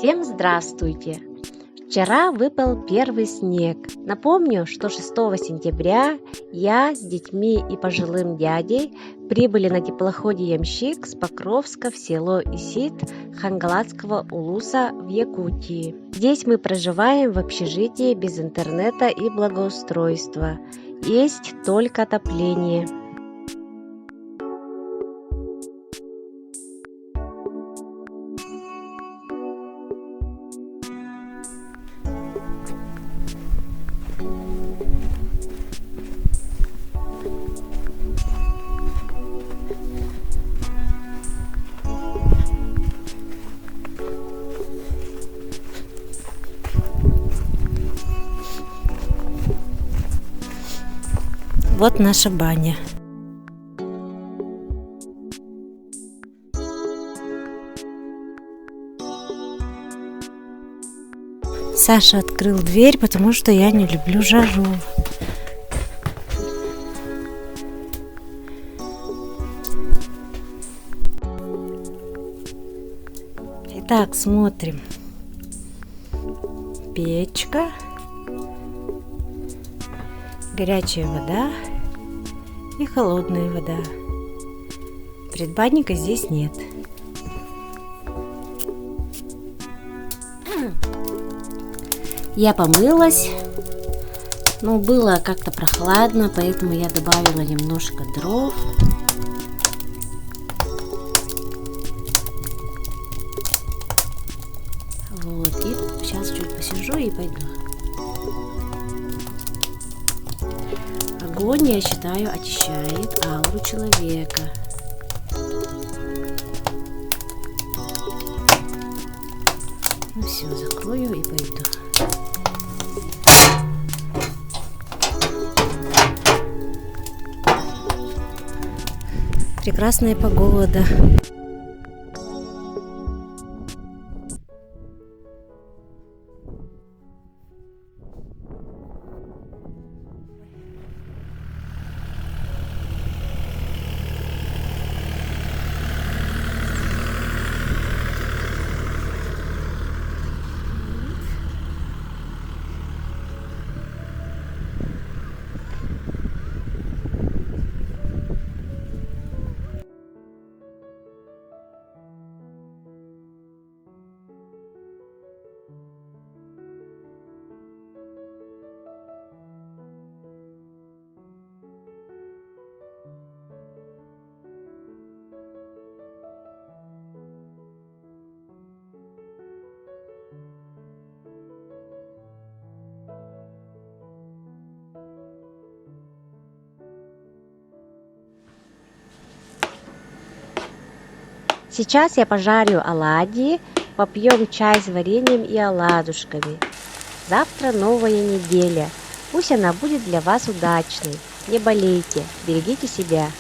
Всем здравствуйте! Вчера выпал первый снег. Напомню, что 6 сентября я с детьми и пожилым дядей прибыли на теплоходе Ямщик с Покровска в село Исит Хангалатского улуса в Якутии. Здесь мы проживаем в общежитии без интернета и благоустройства. Есть только отопление. Вот наша баня. Саша открыл дверь, потому что я не люблю жару. Итак, смотрим. Печка. Горячая вода и холодная вода. Предбанника здесь нет. Я помылась, но было как-то прохладно, поэтому я добавила немножко дров. Вот, и сейчас чуть посижу и пойду. Огонь, я считаю, очищает ауру человека. Ну все, закрою и пойду. Прекрасная погода. Сейчас я пожарю оладьи, попьем чай с вареньем и оладушками. Завтра новая неделя. Пусть она будет для вас удачной. Не болейте, берегите себя.